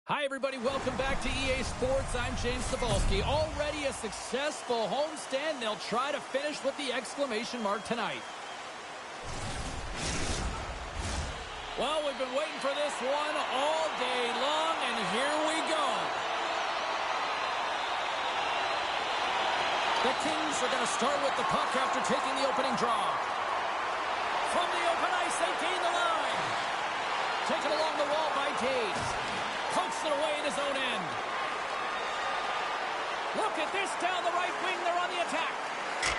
Hi, everybody. Welcome back to EA Sports. I'm James Cebulski. Already a successful homestand. They'll try to finish with the exclamation mark tonight. Well, we've been waiting for this one all day long, and here we go. The Kings are going to start with the puck after taking the opening draw. From the open ice, they gain the line. Taken along the wall by Taves. Pokes it away in his own end. Look at this down the right wing. They're on the attack.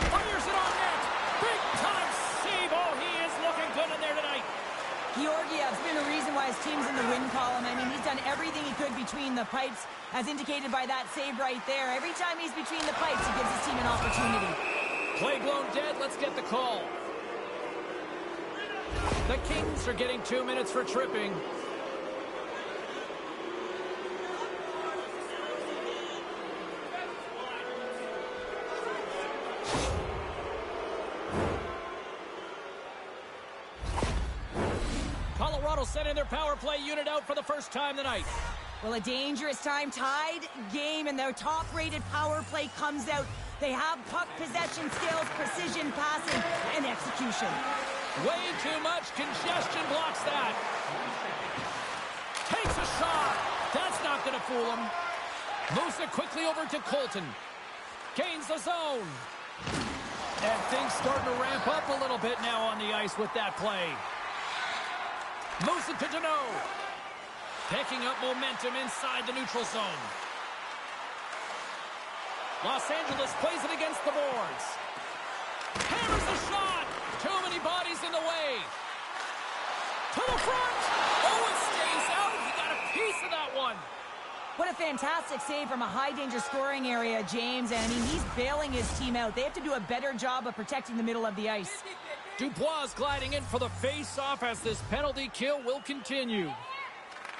Fires it on net. Big time save. Oh, he is looking good in there tonight. Georgiev's been a reason why his team's in the win column. I mean, he's done everything he could between the pipes, as indicated by that save right there. Every time he's between the pipes, he gives his team an opportunity. Play blown dead. Let's get the call. The Kings are getting 2 minutes for tripping. Sending their power play unit out for the first time tonight. Well, a dangerous time, tied game, and their top-rated power play comes out. They have puck possession skills, precision passing, and execution. Way too much congestion blocks that. Takes a shot. That's not going to fool him. Moves it quickly over to Colton. Gains the zone. And things starting to ramp up a little bit now on the ice with that play. Moves it to Deneau. Picking up momentum inside the neutral zone. Los Angeles plays it against the boards. Hammers the shot. Too many bodies in the way. To the front. Oh, it stays out. He got a piece of that one. What a fantastic save from a high-danger scoring area, James. And I mean, he's bailing his team out. They have to do a better job of protecting the middle of the ice. Dubois gliding in for the face-off as this penalty kill will continue.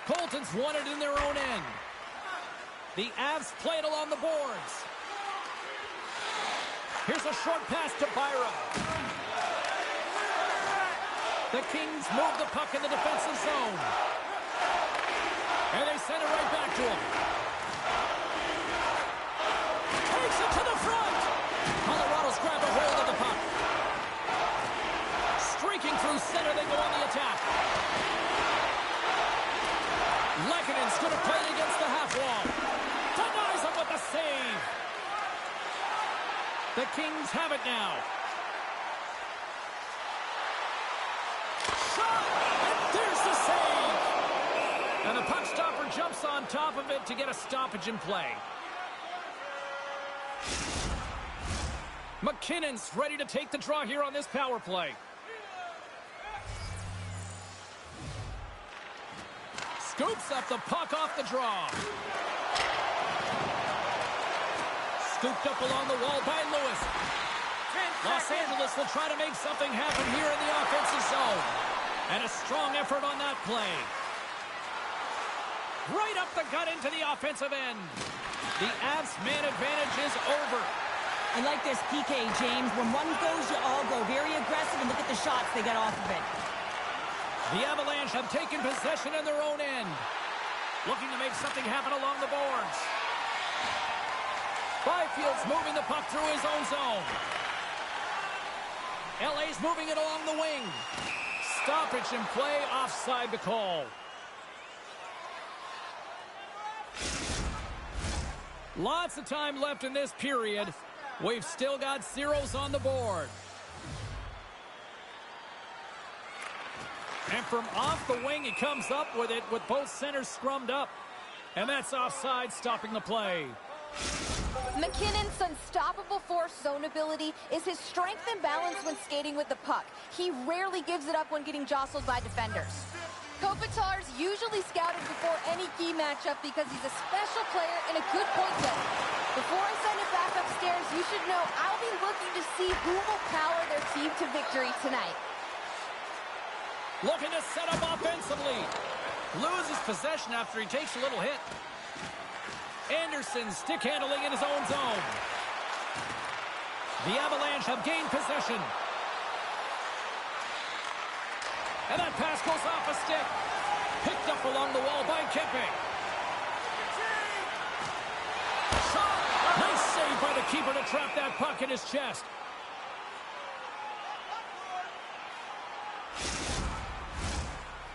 Colton's won it in their own end. The Avs play it along the boards. Here's a short pass to Byram. The Kings move the puck in the defensive zone. And they send it right back to him. Takes it to the front. Colorado's grabbed a hold of the puck. Streaking through center, they go on the attack. Lekkonen's going to play it against the half wall. Denies him with the save. The Kings have it now. Shot! And there's the save! And the puck stopper jumps on top of it to get a stoppage in play. McKinnon's ready to take the draw here on this power play. Scoops up the puck off the draw. Scooped up along the wall by Lewis. Los Angeles will try to make something happen here in the offensive zone. And a strong effort on that play. Right up the gut into the offensive end. The Avs man advantage is over. I like this PK, James. When one goes, you all go. Very aggressive, and look at the shots they get off of it. The Avalanche have taken possession in their own end. Looking to make something happen along the boards. Byfield's moving the puck through his own zone. LA's moving it along the wing. Stoppage in play, offside the call. Lots of time left in this period. We've still got zeros on the board. And from off the wing, he comes up with it with both centers scrummed up. And that's offside, stopping the play. McKinnon's unstoppable force zone ability is his strength and balance when skating with the puck. He rarely gives it up when getting jostled by defenders. Kopitar's usually scouted before any key matchup because he's a special player and a good point getter. Before I send it back upstairs, you should know I'll be looking to see who will power their team to victory tonight. Looking to set up offensively. Loses possession after he takes a little hit. Anderson stick handling in his own zone. The Avalanche have gained possession. And that pass goes off a stick. Picked up along the wall by Kempe. Shot! Nice save by the keeper to trap that puck in his chest.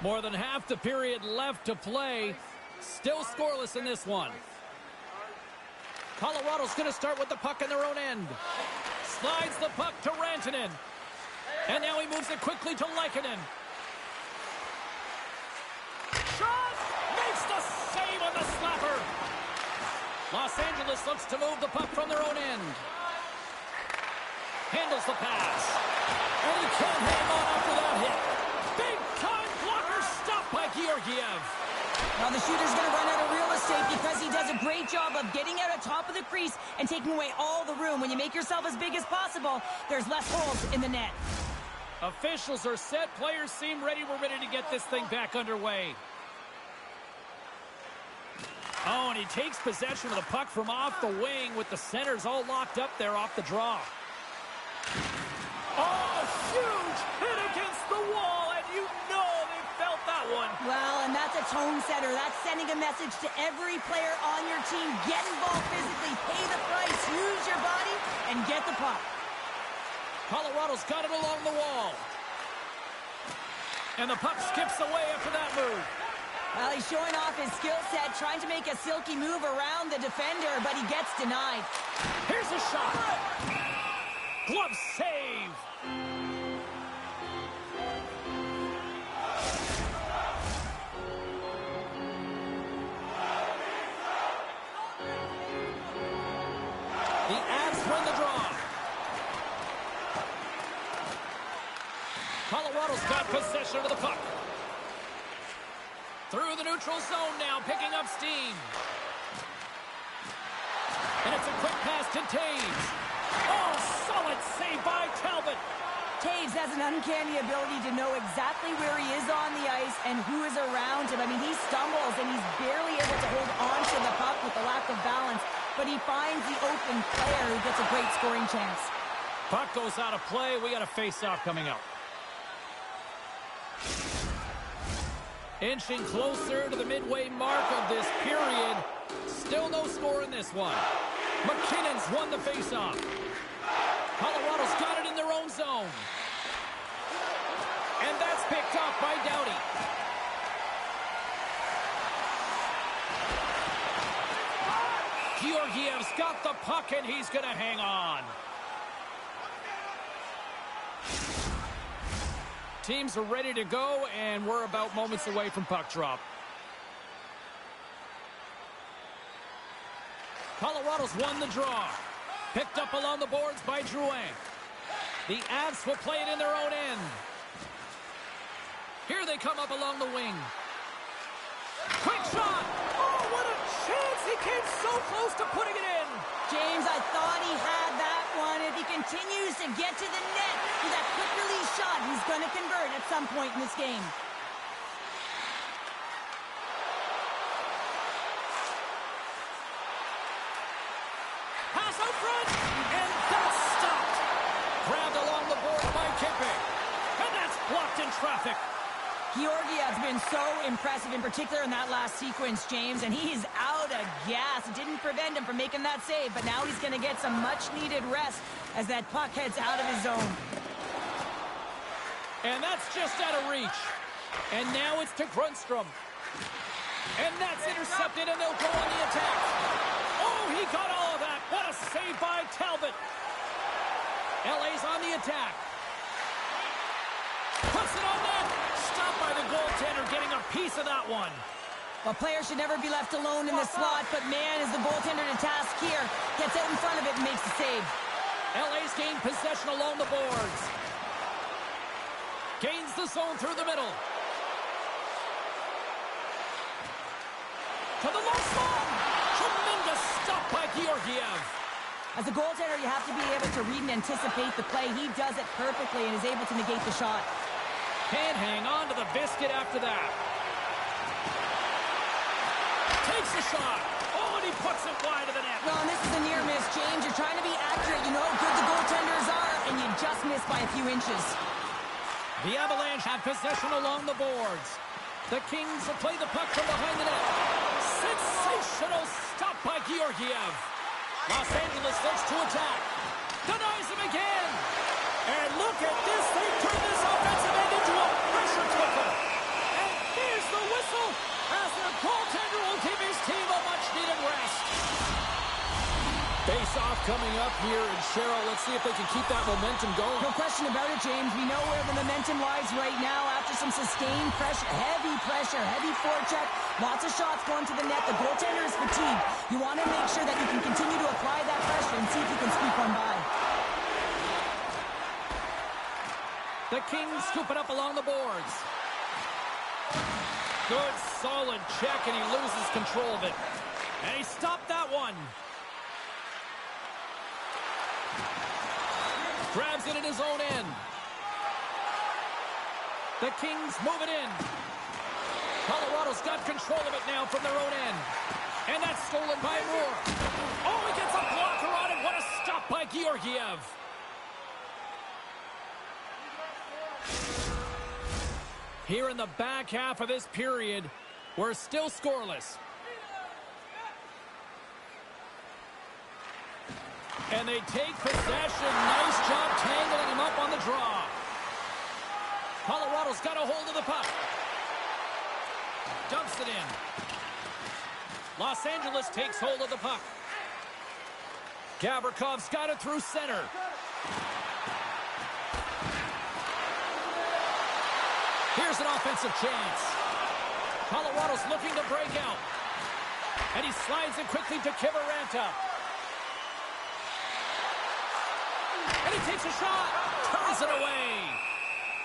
More than half the period left to play. Still scoreless in this one. Colorado's going to start with the puck in their own end. Slides the puck to Rantanen. And now he moves it quickly to Lehkonen. Shot! Makes the save on the slapper. Los Angeles looks to move the puck from their own end. Handles the pass. And he can't hang on after that hit. Big time blocker stopped by Georgiev. Well, the shooter's going to run out of real estate because he does a great job of getting out of top of the crease and taking away all the room. When you make yourself as big as possible, there's less holes in the net. Officials are set. Players seem ready. We're ready to get this thing back underway. Oh, and he takes possession of the puck from off the wing with the centers all locked up there off the draw. Oh, huge hit against the wall, and you know they felt that one. Well, and that's a tone setter. That's sending a message to every player on your team. Get involved physically, pay the price, use your body, and get the puck. Colorado's got it along the wall. And the puck skips away after that move. Well, he's showing off his skill set, trying to make a silky move around the defender, but he gets denied. Here's a shot. Glove save. The Avs win the draw. Colorado's got possession of the puck. Through the neutral zone now, picking up steam. And it's a quick pass to Taves. Oh, solid save by Talbot. Taves has an uncanny ability to know exactly where he is on the ice and who is around him. I mean, he stumbles and he's barely able to hold on to the puck with the lack of balance, but he finds the open player who gets a great scoring chance. Puck goes out of play. We got a face-off coming up. Inching closer to the midway mark of this period. Still no score in this one. McKinnon's won the faceoff. Colorado's got it in their own zone. And that's picked off by Doughty. Georgiev's got the puck and he's going to hang on. Teams are ready to go, and we're about moments away from puck drop. Colorado's won the draw. Picked up along the boards by Drouin. The Avs will play it in their own end. Here they come up along the wing. Quick shot! Oh, what a chance! He came so close to putting it in. James, I thought he had that one. If he continues to get to the net with that quick release shot, he's going to convert at some point in this game. Pass out front, and that's stopped. Grabbed along the board by Kempe, and that's blocked in traffic. Georgiev's been so impressive, in particular in that last sequence, James, and he's out of gas. It didn't prevent him from making that save, but now he's going to get some much-needed rest as that puck heads out of his zone. And that's just out of reach. And now it's to Grundstrom. And that's intercepted, and they'll go on the attack. Oh, he got all of that. What a save by Talbot. LA's on the attack. Puts it on net. Stopped by the goaltender, getting a piece of that one. Well, players should never be left alone in the slot, but man, is the goaltender to task here. Gets out in front of it and makes the save. LA's gained possession along the boards. Gains the zone through the middle. To the low slot. Tremendous stop by Georgiev. As a goaltender, you have to be able to read and anticipate the play. He does it perfectly and is able to negate the shot. Can't hang on to the biscuit after that. Takes a shot. Oh, and he puts it wide of the net. Well, and this is a near miss, James. You're trying to be accurate. You know how good the goaltenders are, and you just miss by a few inches. The Avalanche have possession along the boards. The Kings will play the puck from behind the net. Sensational stop by Georgiev. Los Angeles looks to attack. Denies him again. And look at this. They turn this offensive end into a pressure cooker. And here's the whistle as their goaltender will give his team a much-needed rest. Face-off coming up here, and Cheryl, let's see if they can keep that momentum going. No question about it, James. We know where the momentum lies right now after some sustained pressure, heavy forecheck, lots of shots going to the net. The goaltender is fatigued. You want to make sure that you can continue to apply that pressure and see if you can squeak one by. The Kings scoop it up along the boards. Good, solid check, and he loses control of it. And he stopped that one. Grabs it in his own end. The Kings move it in. Colorado's got control of it now from their own end. And that's stolen by Moore. Oh, he gets a blocker on it. What a stop by Georgiev. Here in the back half of this period, we're still scoreless. And they take possession. Nice job tangling him up on the draw. Colorado's got a hold of the puck. Dumps it in. Los Angeles takes hold of the puck. Gavrikhov's got it through center. Here's an offensive chance. Colorado's looking to break out. And he slides it quickly to Kiviranta. And he takes a shot. Turns it away.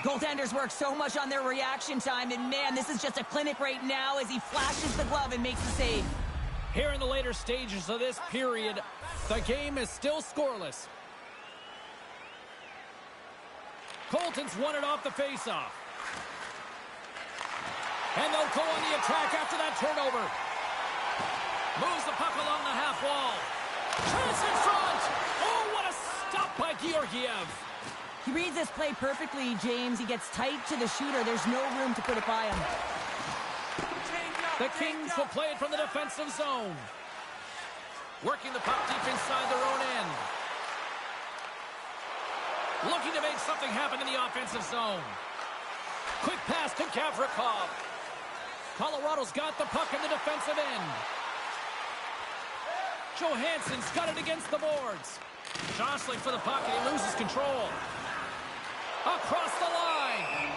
Goaltenders work so much on their reaction time, and man, this is just a clinic right now as he flashes the glove and makes the save. Here in the later stages of this period, the game is still scoreless. Colton's won it off the faceoff. And they'll go on the attack after that turnover. Moves the puck along the half wall. Chance in front. Oh, what a stop by Georgiev. He reads this play perfectly, James. He gets tight to the shooter. There's no room to put it by him. The Kings will play it from the defensive zone. Working the puck deep inside their own end. Looking to make something happen in the offensive zone. Quick pass to Gavrikov. Colorado's got the puck in the defensive end. Johansson's got it against the boards. Jostling for the puck, and he loses control. Across the line.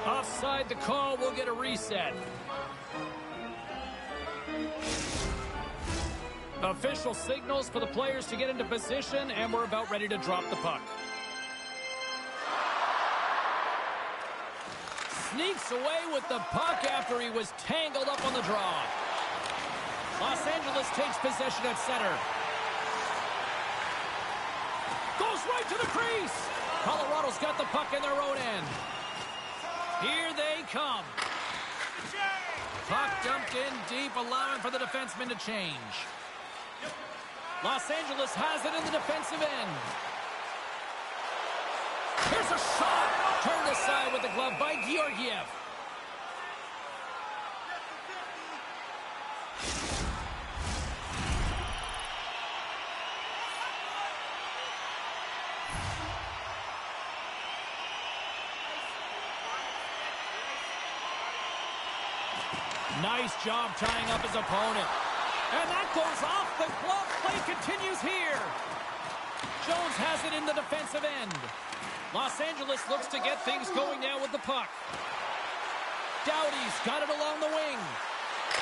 Offside the call. Will get a reset. Official signals for the players to get into position, and we're about ready to drop the puck. Sneaks away with the puck after he was tangled up on the draw. Los Angeles takes possession at center. Goes right to the crease. Colorado's got the puck in their own end. Here they come. Puck dumped in deep, allowing for the defenseman to change. Los Angeles has it in the defensive end. Here's a shot. Turned aside with the glove by Georgiev. Nice job tying up his opponent. And that goes off the glove. Play continues here. Jones has it in the defensive end. Los Angeles looks to get things going now with the puck. Doughty's got it along the wing.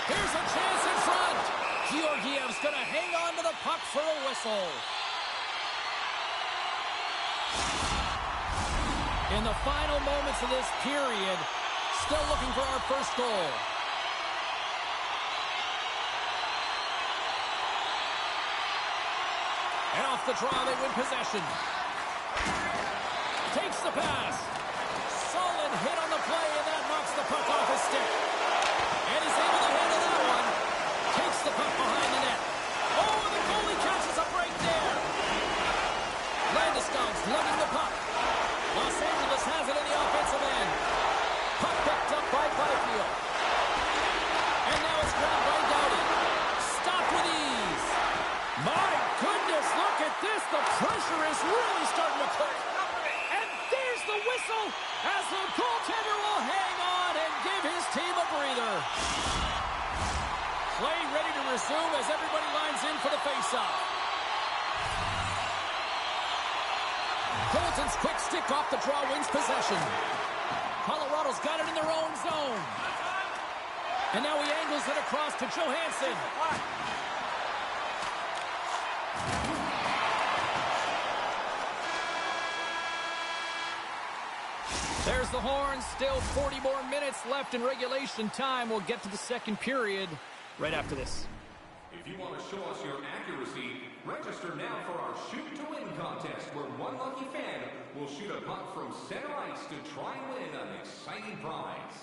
Here's a chance in front. Georgiev's going to hang on to the puck for a whistle. In the final moments of this period, still looking for our first goal. And off the draw, they win possession. Takes the pass. Solid hit on the play, and that knocks the puck off his stick. And he's able to handle that one. Takes the puck behind the net. Oh, and the goalie catches a break there. Landeskog's lugging the puck. Los Angeles has it in the offensive end. Puck picked up by Byfield. And now it's grabbed by Doughty. Stopped with ease. My goodness, look at this. The pressure is really starting to put. And there's the whistle as the goaltender will hang on and give his team a breather. Play ready to resume as everybody lines in for the faceoff. Colton's quick stick off the draw wins possession. Colorado's got it in their own zone. And now he angles it across to Johansson. There's the horn. Still 40 more minutes left in regulation time. We'll get to the second period right after this. If you want to show us your accuracy, register now for our Shoot to Win contest, where one lucky fan will shoot a puck from center ice to try and win an exciting prize.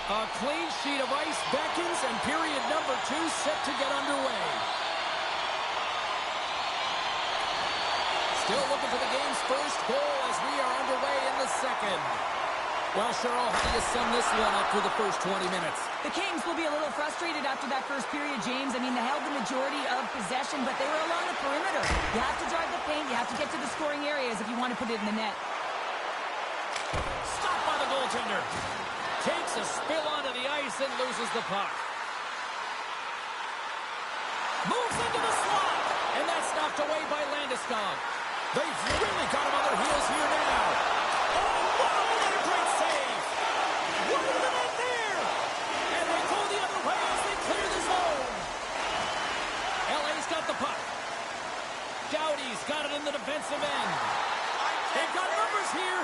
A clean sheet of ice beckons, and period number 2 set to get underway. Still looking for the game's first goal as we are underway in the second. Well, Cheryl, how do you sum this one up through the first 20 minutes? The Kings will be a little frustrated after that first period, James. I mean, they held the majority of possession, but they were along the perimeter. You have to drive the paint. You have to get to the scoring areas if you want to put it in the net. Stopped by the goaltender. Takes a spill onto the ice and loses the puck. Moves into the slot, and that's knocked away by Landeskog. They've really got him on their heels here now. Oh, wow, what a great save. What a minute there. And they go the other way as they clear the zone. LA's got the puck. Doughty's got it in the defensive end. They've got numbers here.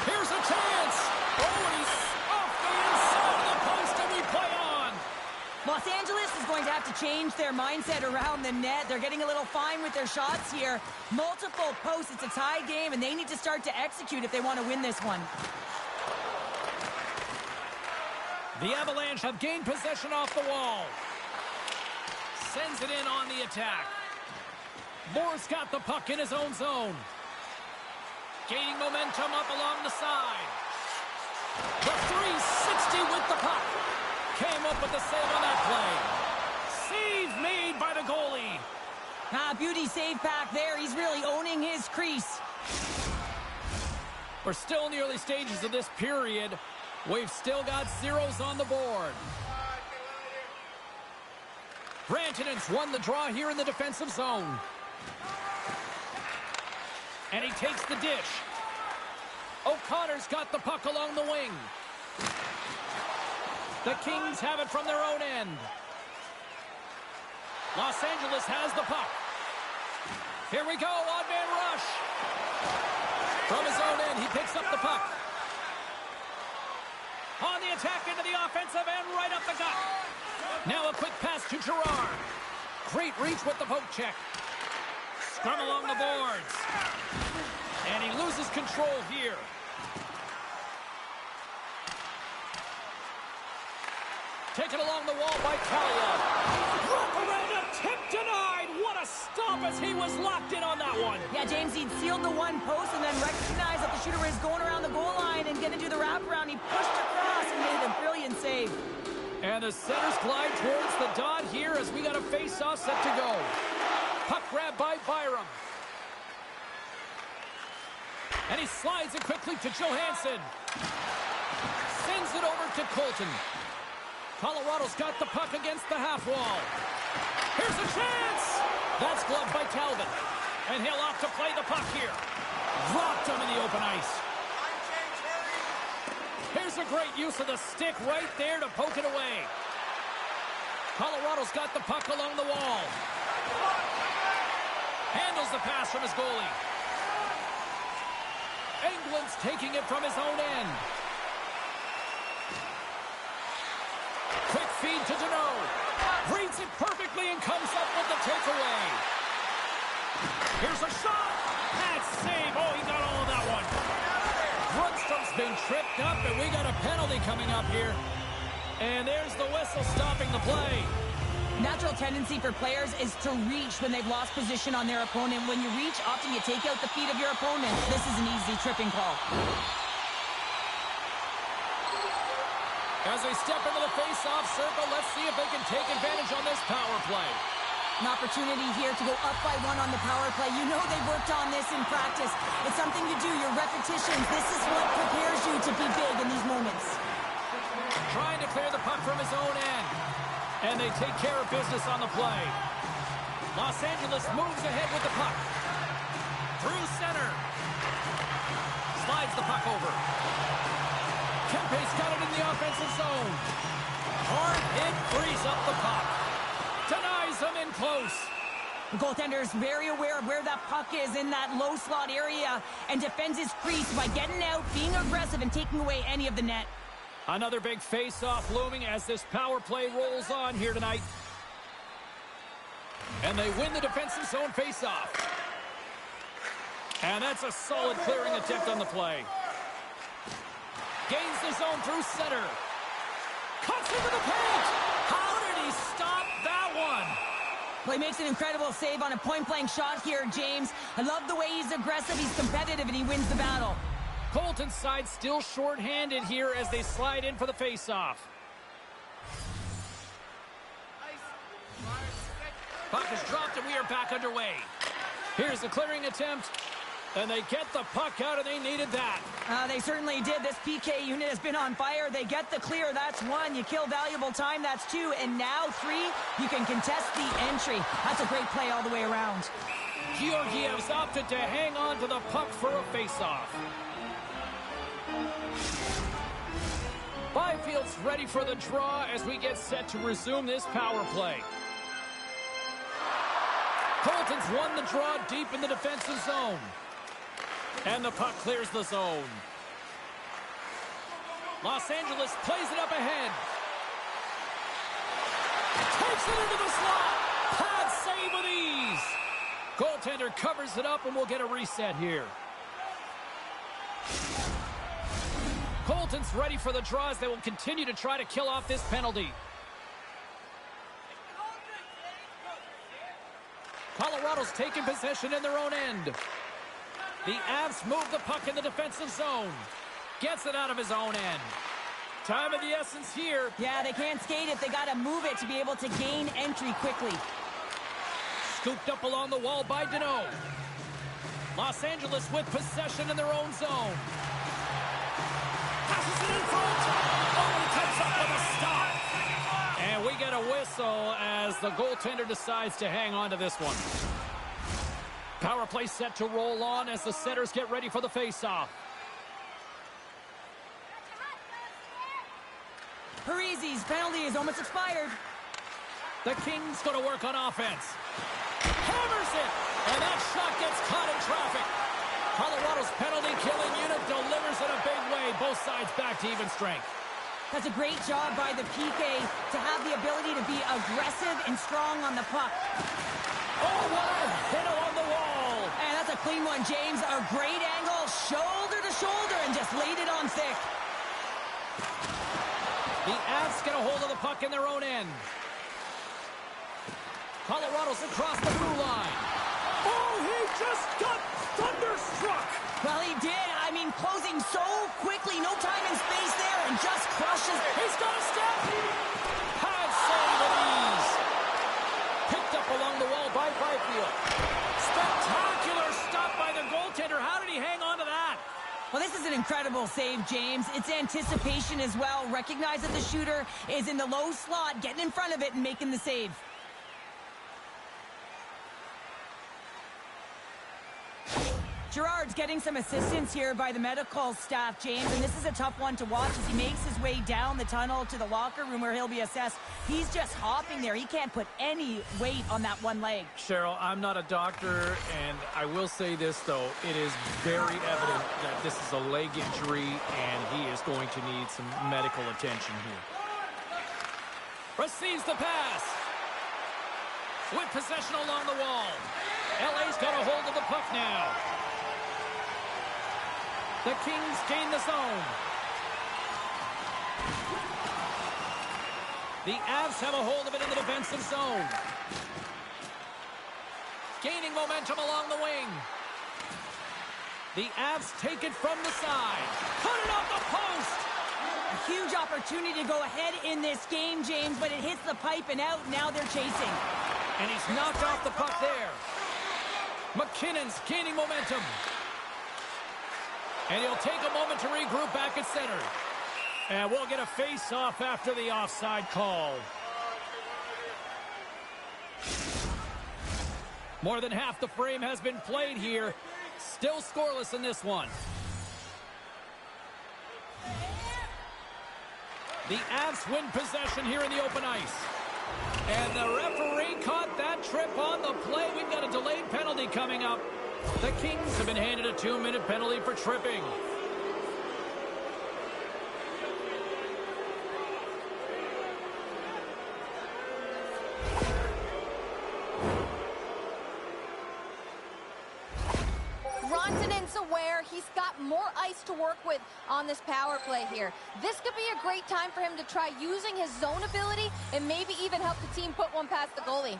Here's a chance. Oh, and he's off the inside of the post, and we play on. Los Angeles is going to have to change their mindset around the net. They're getting a little fine with their shots here. Multiple posts. It's a tie game, and they need to start to execute if they want to win this one. The Avalanche have gained possession off the wall. Sends it in on the attack. Moore's got the puck in his own zone. Gaining momentum up along the side. The 360 with the puck. Came up with the save on that play. Save made by the goalie. Beauty save back there. He's really owning his crease. We're still in the early stages of this period. We've still got zeros on the board. Rantanen's won the draw here in the defensive zone. And he takes the dish. O'Connor's got the puck along the wing. The Kings have it from their own end. Los Angeles has the puck. Here we go, odd man rush. From his own end, he picks up the puck. On the attack into the offensive end, right up the gut. Now a quick pass to Gerard. Great reach with the poke check. Scrum along the boards. And he loses control here. Taken along the wall by Cale. Wrap around a tip denied. What a stop as he was locked in on that one. Yeah, James, he'd sealed the one post and then recognized that the shooter was going around the goal line and going to do the wraparound. He pushed across and made a brilliant save. And the centers glide towards the dot here as we got a face-off set to go. Puck grab by Byram. And he slides it quickly to Johansson. Sends it over to Colton. Colorado's got the puck against the half wall. Here's a chance! That's gloved by Talbot. And he'll off to play the puck here. Dropped him in the open ice. Here's a great use of the stick right there to poke it away. Colorado's got the puck along the wall. Handles the pass from his goalie. England's taking it from his own end. Quick feed to Deneau. Reads it perfectly and comes up with the takeaway. Here's a shot. That's save. Oh, he got all of that one. Rundstrom's been tripped up, and we got a penalty coming up here. And there's the whistle stopping the play. Natural tendency for players is to reach when they've lost position on their opponent. When you reach, often you take out the feet of your opponent. This is an easy tripping call. As they step into the face-off circle, let's see if they can take advantage on this power play. An opportunity here to go up by one on the power play. You know they've worked on this in practice. It's something you do, your repetitions. This is what prepares you to be big in these moments. Trying to clear the puck from his own end. And they take care of business on the play. Los Angeles moves ahead with the puck. Through center. Slides the puck over. Kempe's got it in the offensive zone. Hard hit, frees up the puck. Denies him in close. The goaltender is very aware of where that puck is in that low slot area and defends his crease by getting out, being aggressive, and taking away any of the net. Another big face-off looming as this power play rolls on here tonight. And they win the defensive zone face-off. And that's a solid clearing attempt on the play. Gains the zone through center. Cuts into the paint. How did he stop that one? Well, he makes an incredible save on a point-blank shot here, James. I love the way he's aggressive, he's competitive, and he wins the battle. Colton's side still short-handed here as they slide in for the face-off. Puck is dropped, and we are back underway. Here's the clearing attempt, and they get the puck out, and they needed that. They certainly did. This PK unit has been on fire. They get the clear. That's one. You kill valuable time. That's two. And now three, you can contest the entry. That's a great play all the way around. Georgiev's opted to hang on to the puck for a face-off. Byfield's ready for the draw as we get set to resume this power play. Colton's won the draw deep in the defensive zone. And the puck clears the zone. Los Angeles plays it up ahead. Takes it into the slot. Pad save with ease. Goaltender covers it up, and we'll get a reset here. Colton's ready for the draw as they will continue to try to kill off this penalty. Colorado's taking possession in their own end. The Avs move the puck in the defensive zone. Gets it out of his own end. Time of the essence here. Yeah, they can't skate it. They got to move it to be able to gain entry quickly. Scooped up along the wall by Deneau. Los Angeles with possession in their own zone. Passes it in front. Oh, he comes up with a stop. And we get a whistle as the goaltender decides to hang on to this one. Power play set to roll on as the setters get ready for the face-off. Parise's penalty is almost expired. The Kings going to work on offense. Hammers it! And that shot gets caught in traffic. Colorado's penalty-killing unit delivers in a big way. Both sides back to even strength. That's a great job by the PK to have the ability to be aggressive and strong on the puck. Oh, what a hit along the wall. And that's a clean one, James. A great angle, shoulder to shoulder, and just laid it on thick. The Avs get a hold of the puck in their own end. Colorado's across the blue line. Oh, he just got thunderstruck. Well, he did. I mean, closing so quickly. No time and space there, and just crushes it. He's got a step. Pad save with ease. Picked up along the wall by Byfield. Spectacular stop by the goaltender. How did he hang on to that? Well, this is an incredible save, James. It's anticipation as well. Recognize that the shooter is in the low slot, getting in front of it and making the save. Gerard's getting some assistance here by the medical staff, James, and this is a tough one to watch as he makes his way down the tunnel to the locker room where he'll be assessed. He's just hopping there. He can't put any weight on that one leg. Cheryl, I'm not a doctor, and I will say this, though. It is very evident that this is a leg injury, and he is going to need some medical attention here. Receives the pass. With possession along the wall. LA's got a hold of the puck now. The Kings gain the zone. The Avs have a hold of it in the defensive zone. Gaining momentum along the wing. The Avs take it from the side. Put it off the post. A huge opportunity to go ahead in this game, James, but it hits the pipe and out. Now they're chasing. And he's knocked off the puck there. McKinnon's gaining momentum. And he'll take a moment to regroup back at center. And we'll get a face-off after the offside call. More than half the frame has been played here. Still scoreless in this one. The Avs win possession here in the open ice. And the referee caught that trip on the play. We've got a delayed penalty coming up. The Kings have been handed a 2-minute penalty for tripping. Ron got more ice to work with on this power play here. This could be a great time for him to try using his zone ability and maybe even help the team put one past the goalie.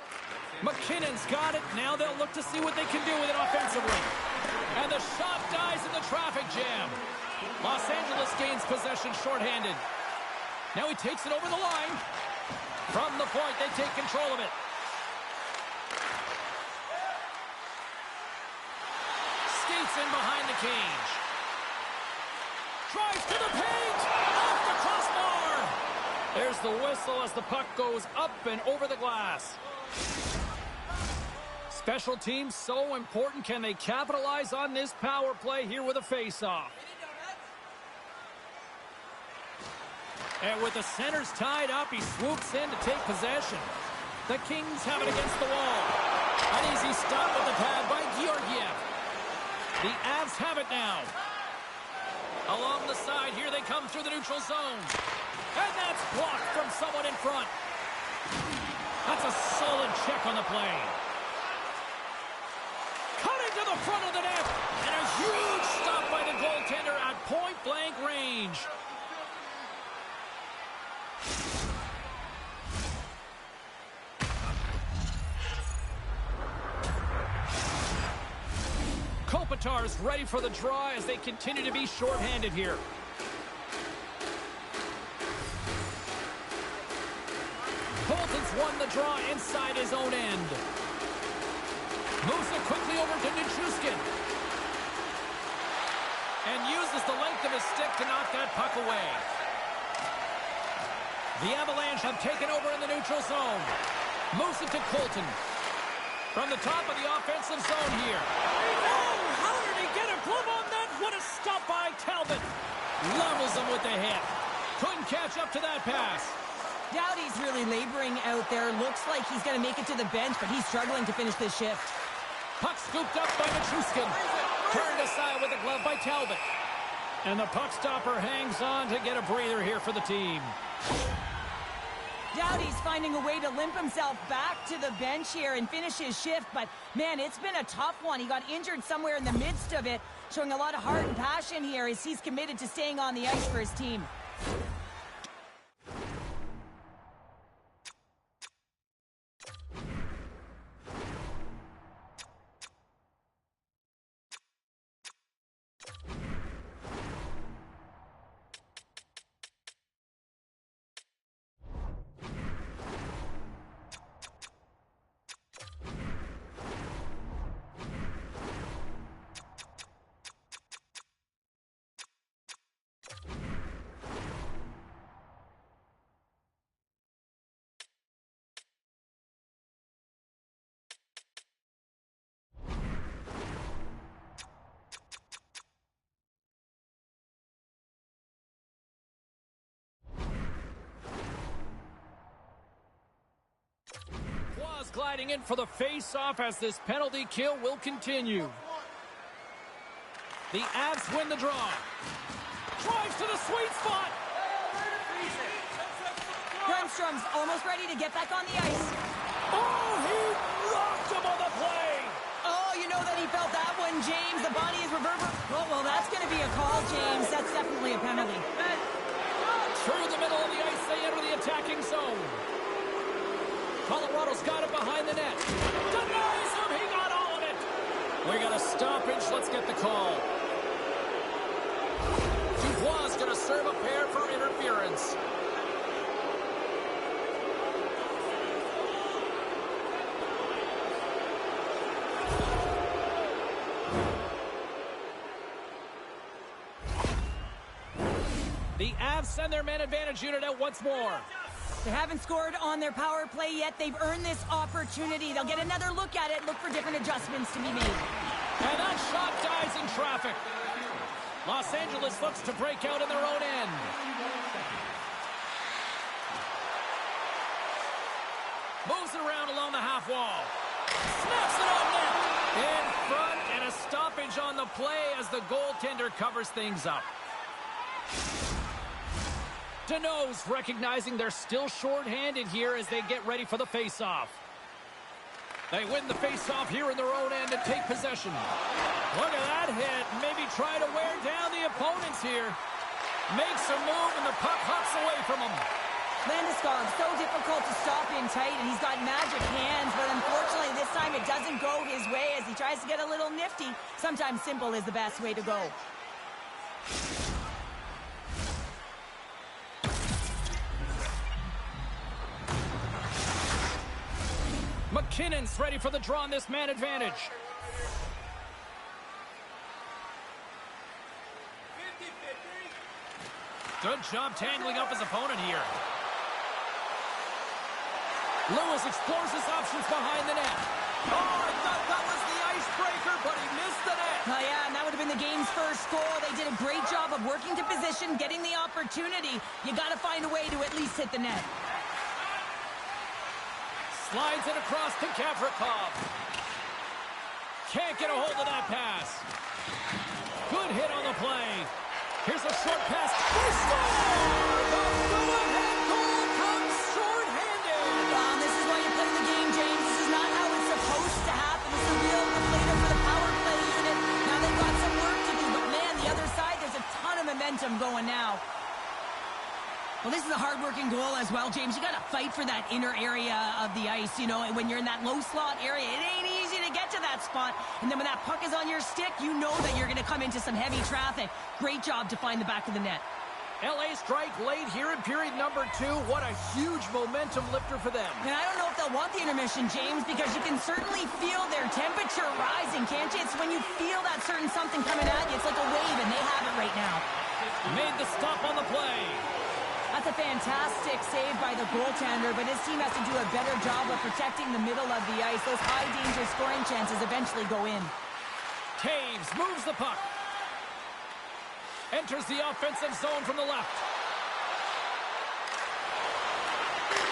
McKinnon's got it. Now they'll look to see what they can do with it offensively. And the shot dies in the traffic jam. Los Angeles gains possession shorthanded. Now he takes it over the line. From the point, they take control of it. Skates in behind the cage. Drives to the paint. Off the crossbar. There's the whistle as the puck goes up and over the glass. Special teams so important. Can they capitalize on this power play here with a face-off? And with the centers tied up, he swoops in to take possession. The Kings have it against the wall. An easy stop with the pad by Georgiev. The Avs have it now. Along the side, here they come through the neutral zone. And that's blocked from someone in front. That's a solid check on the play. Cutting to the front of the net. And a huge stop by the goaltender at point-blank range. Kopitar's ready for the draw as they continue to be shorthanded here. Colton's won the draw inside his own end. Moves it quickly over to Nichushkin. And uses the length of his stick to knock that puck away. The Avalanche have taken over in the neutral zone. Moves it to Colton. From the top of the offensive zone here. Oh, how did he get a glove on that? What a stop by Talbot. Levels him with the hit. Couldn't catch up to that pass. Doughty's really laboring out there. Looks like he's going to make it to the bench, but he's struggling to finish this shift. Puck scooped up by Nichushkin. Turned aside with a glove by Talbot. And the puck stopper hangs on to get a breather here for the team. Doughty's finding a way to limp himself back to the bench here and finish his shift, but man, it's been a tough one. He got injured somewhere in the midst of it, showing a lot of heart and passion here as he's committed to staying on the ice for his team. Gliding in for the face-off as this penalty kill will continue. The Avs win the draw. Drives to the sweet spot. Grundstrom's almost ready to get back on the ice. Oh, he rocked him on the play. Oh, you know that he felt that one, James. The body is reverberating. Oh, well, that's going to be a call, James. That's definitely a penalty. Through the middle of the ice, they enter the attacking zone. Colorado's got it behind the net. Denies him. He got all of it. We got a stoppage. Let's get the call. Dubois is going to serve a pair for interference. The Avs send their man advantage unit out once more. They haven't scored on their power play yet. They've earned this opportunity. They'll get another look at it, look for different adjustments to be made. And that shot dies in traffic. Los Angeles looks to break out in their own end. Moves it around along the half wall. Snaps it on net. In front, and a stoppage on the play as the goaltender covers things up. Deneau's recognizing they're still shorthanded here as they get ready for the face-off. They win the face-off here in their own end and take possession. Look at that hit. Maybe try to wear down the opponents here. Makes a move, and the puck hops away from him. Landeskog, so difficult to stop in tight, and he's got magic hands, but unfortunately this time it doesn't go his way as he tries to get a little nifty. Sometimes simple is the best way to go. McKinnon's ready for the draw on this man advantage. Good job tangling up his opponent here. Lewis explores his options behind the net. Oh, I thought that was the icebreaker, but he missed the net. Oh, yeah, and that would have been the game's first goal. They did a great job of working to position, getting the opportunity. You got to find a way to at least hit the net. Slides it across to Gavrikov. Can't get a hold of that pass. Good hit on the play. Here's a short pass. They score! The go-ahead goal comes short-handed. This is why you play the game, James. This is not how it's supposed to happen. It's a real deflator for the power play unit. Now they've got some work to do, but man, the other side, there's a ton of momentum going now. Well, this is a hard-working goal as well, James. You got to fight for that inner area of the ice, you know, and when you're in that low slot area, it ain't easy to get to that spot. And then when that puck is on your stick, you know that you're going to come into some heavy traffic. Great job to find the back of the net. LA strike late here in period number 2. What a huge momentum lifter for them. And I don't know if they'll want the intermission, James, because you can certainly feel their temperature rising, can't you? It's when you feel that certain something coming at you. It's like a wave, and they have it right now. Made the stop on the play. That's a fantastic save by the goaltender, but his team has to do a better job of protecting the middle of the ice. Those high-danger scoring chances eventually go in. Taves moves the puck. Enters the offensive zone from the left.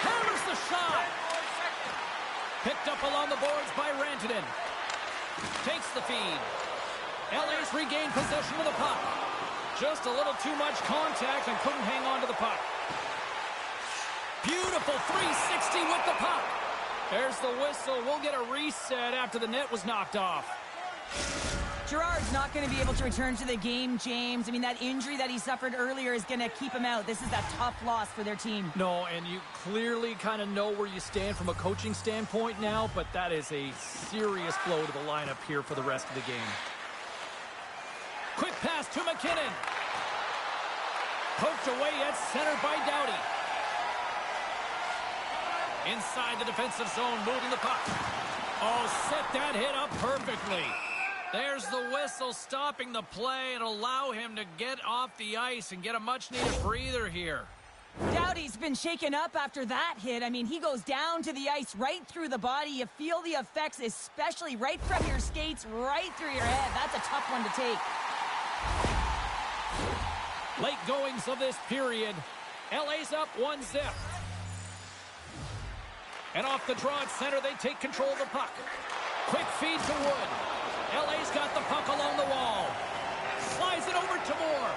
Hammers the shot. Picked up along the boards by Rantanen. Takes the feed. LA's regained possession of the puck. Just a little too much contact and couldn't hang on to the puck. Beautiful 360 with the puck. There's the whistle. We'll get a reset after the net was knocked off. Girard's not going to be able to return to the game, James. I mean, that injury that he suffered earlier is going to keep him out. This is a tough loss for their team. No, and you clearly kind of know where you stand from a coaching standpoint now, but that is a serious blow to the lineup here for the rest of the game. Quick pass to McKinnon. Poked away at center by Doughty. Inside the defensive zone, moving the puck. Oh, set that hit up perfectly. There's the whistle stopping the play and allow him to get off the ice and get a much-needed breather here. Doughty's been shaken up after that hit. I mean, he goes down to the ice right through the body. You feel the effects, especially right from your skates, right through your head. That's a tough one to take. Late goings of this period. LA's up 1-0. And off the draw at center, they take control of the puck. Quick feed to Wood. LA's got the puck along the wall. Slides it over to Moore.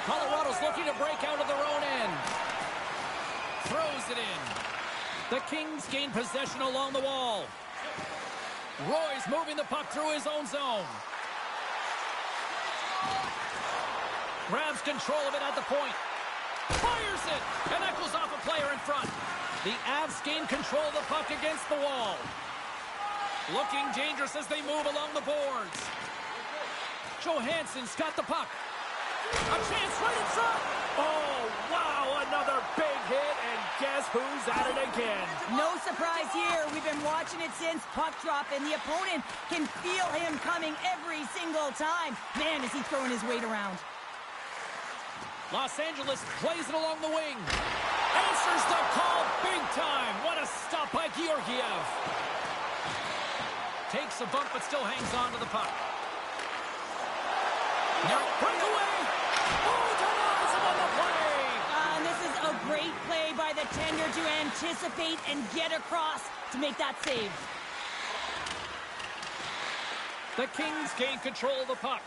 Colorado's looking to break out of their own end. Throws it in. The Kings gain possession along the wall. Roy's moving the puck through his own zone. Grabs control of it at the point. Fires it! And that goes off a player in front. The Avs gain control of the puck against the wall. Looking dangerous as they move along the boards. Johansson's got the puck. A chance right in front. Oh, wow, another big hit, and guess who's at it again? No surprise here. We've been watching it since puck drop, and the opponent can feel him coming every single time. Man, is he throwing his weight around. Los Angeles plays it along the wing. Answers the call big time. What a stop by Georgiev. Takes a bump, but still hangs on to the puck. Breakaway. Oh, denies him on the play. And this is a great play by the tender to anticipate and get across to make that save. The Kings gain control of the puck.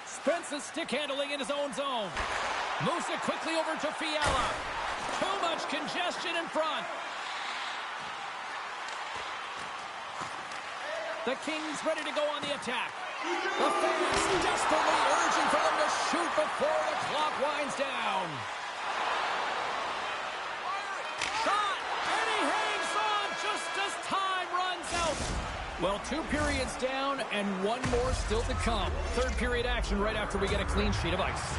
Spence's stick handling in his own zone. Moves it quickly over to Fiala. Too much congestion in front. The Kings ready to go on the attack. The fans desperately urging for them to shoot before the clock winds down. Shot! And he hangs on just as time runs out. Well, 2 periods down and 1 more still to come. Third period action right after we get a clean sheet of ice.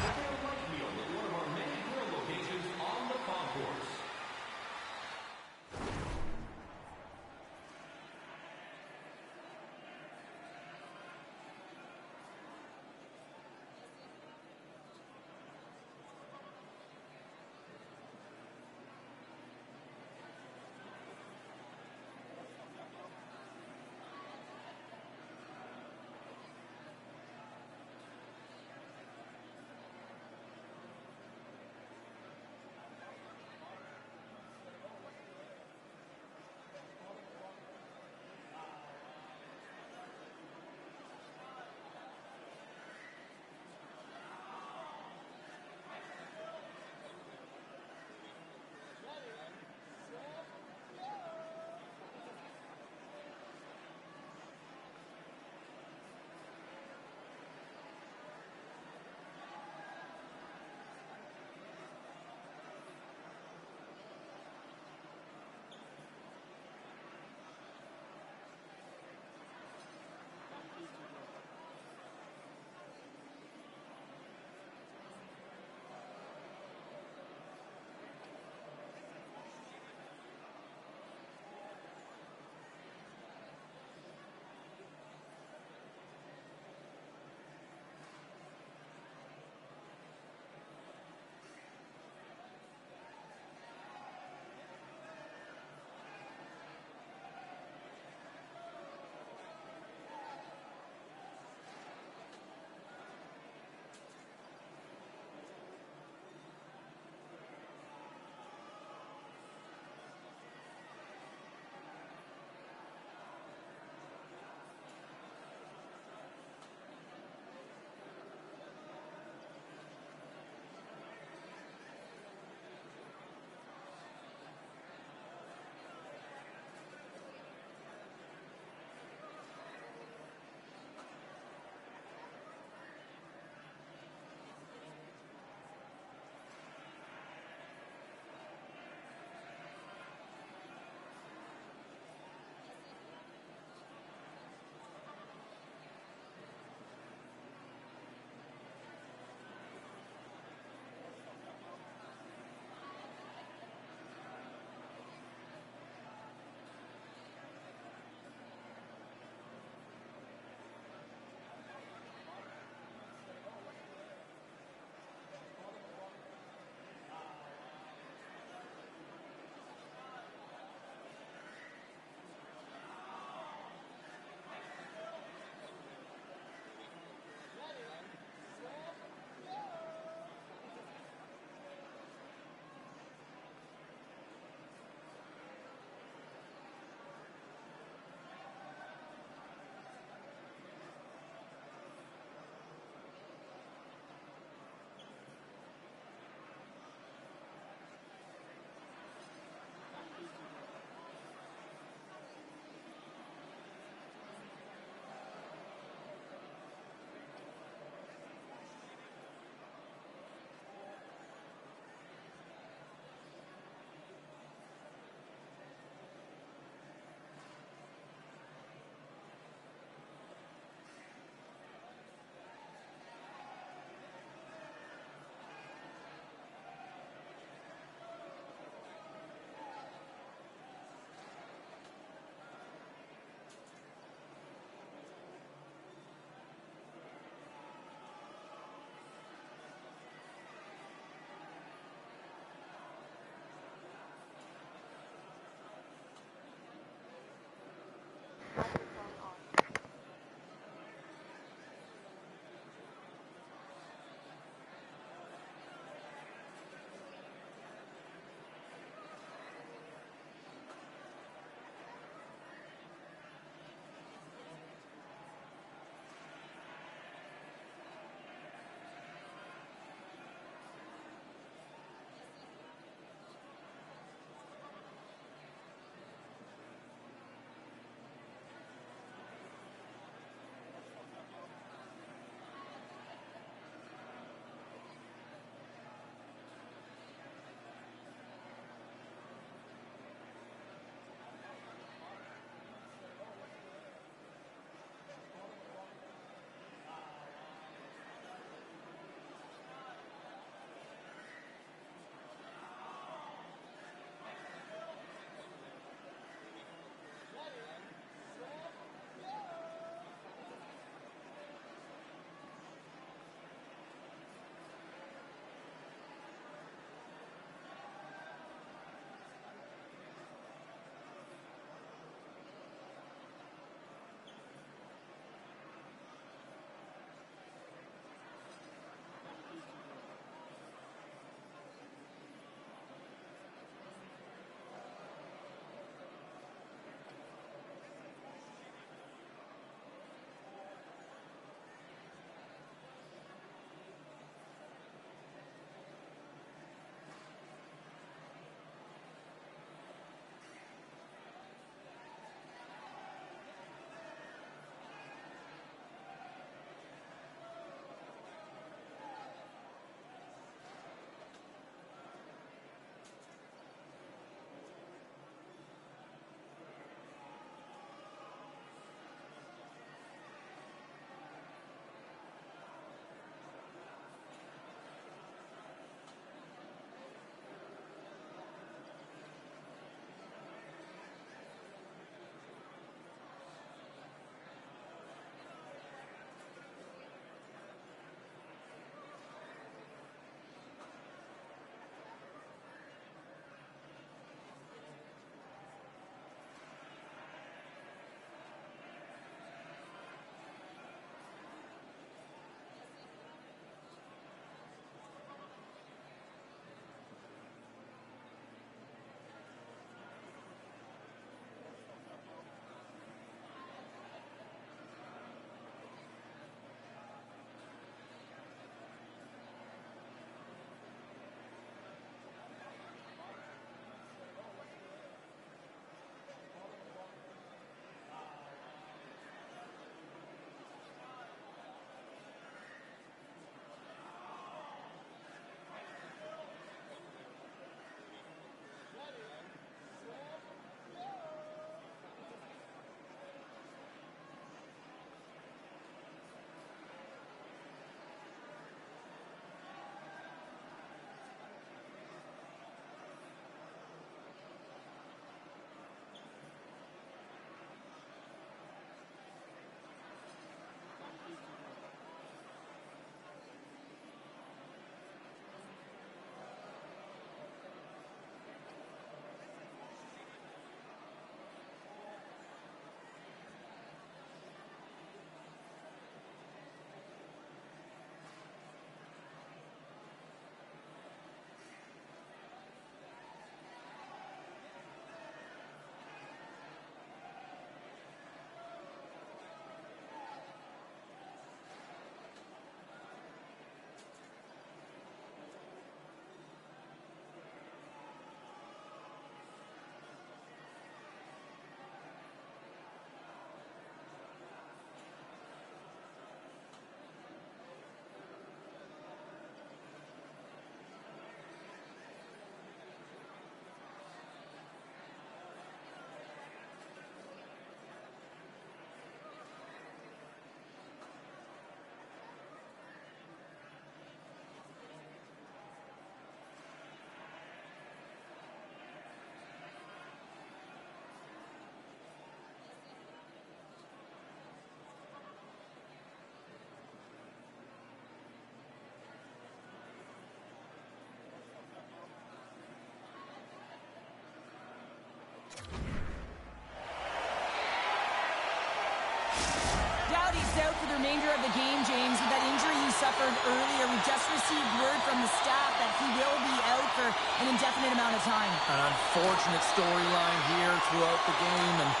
Doughty's out for the remainder of the game, James. With that injury he suffered earlier, we just received word from the staff that he will be out for an indefinite amount of time. An unfortunate storyline here throughout the game, and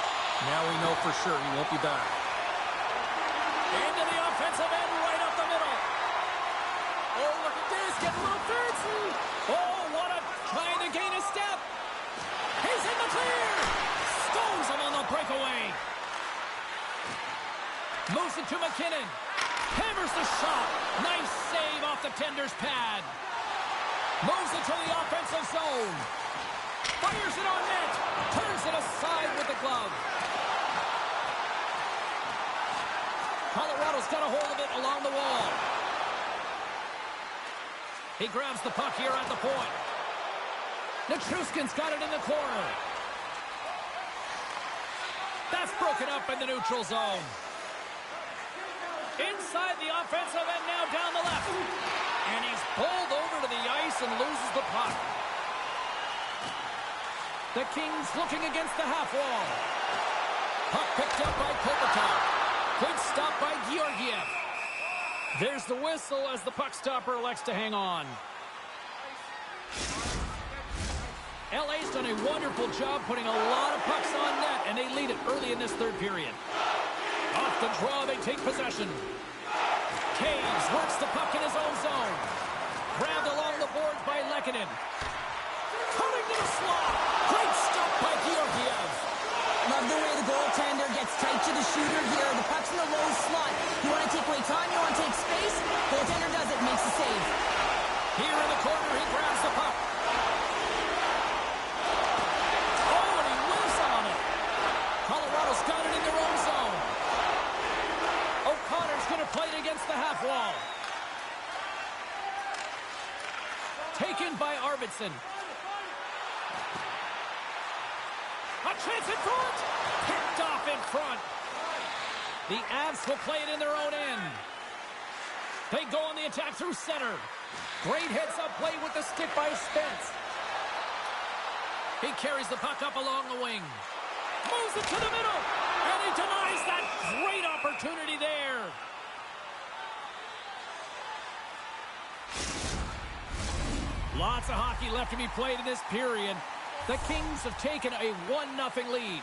now we know for sure he won't be back. Into the offensive end, right up the middle. Oh, look at this, getting a little fancy. Oh, what a trying to gain a step. He's in the clear. Stones him on the breakaway. Moves it to McKinnon. Hammers the shot. Nice save off the tender's pad. Moves it to the offensive zone. Fires it on net. Turns it aside with the glove. Colorado's got a hold of it along the wall. He grabs the puck here at the point. Nichushkin's got it in the corner. That's broken up in the neutral zone. Inside the offensive end, now down the left. And he's pulled over to the ice and loses the puck. The Kings looking against the half wall. Puck picked up by Kopitar. Good stop by Georgiev. There's the whistle as the puck stopper elects to hang on. LA's done a wonderful job putting a lot of pucks on net, and they lead it early in this third period. Off the draw, they take possession. Caves works the puck in his own zone. Grabbed along the boards by Lehkonen. Cutting to the slot. Great stop by Georgiev. Love the way the goaltender gets tight to the shooter here. The puck's in the low slot. You want to take away time, you want to take space. Goaltender does it, makes the save. Here in the corner, he grabs the puck. Oh, and he whiffs on it. Colorado's got it in their own zone. O'Connor's going to play it against the half wall. Taken by Arvidsson. A chance in front. Picked off in front. The Avs will play it in their own end. They go on the attack through center. Great heads-up play with the stick by Spence. He carries the puck up along the wing. Moves it to the middle. And he denies that great opportunity there. Lots of hockey left to be played in this period. The Kings have taken a 1-0 lead.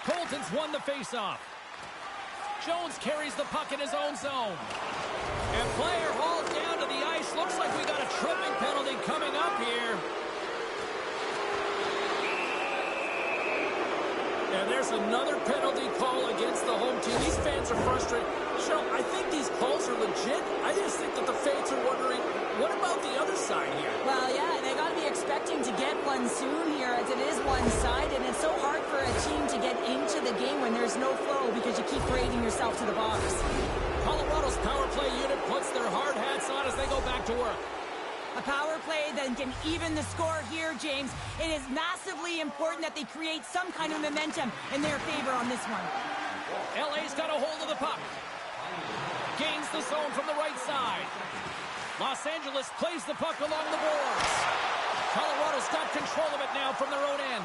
Colton's won the faceoff. Jones carries the puck in his own zone. And player hauled down to the ice. Looks like we got a tripping penalty coming up here. And there's another penalty call against the home team. These fans are frustrated. Cheryl, I think these calls are legit. I just think that the fans are wondering, what about the other side here? Well, yeah, they got to be expecting to get one soon here, as it is one-sided. And it's so hard for a team to get into the game when there's no flow because you keep parading yourself to the box. Colorado's power play unit puts their hard hats on as they go back to work. A power play that can even the score here, James. It is massively important that they create some kind of momentum in their favor on this one. LA's got a hold of the puck. Gains the zone from the right side. Los Angeles plays the puck along the boards. Colorado's got control of it now from their own end.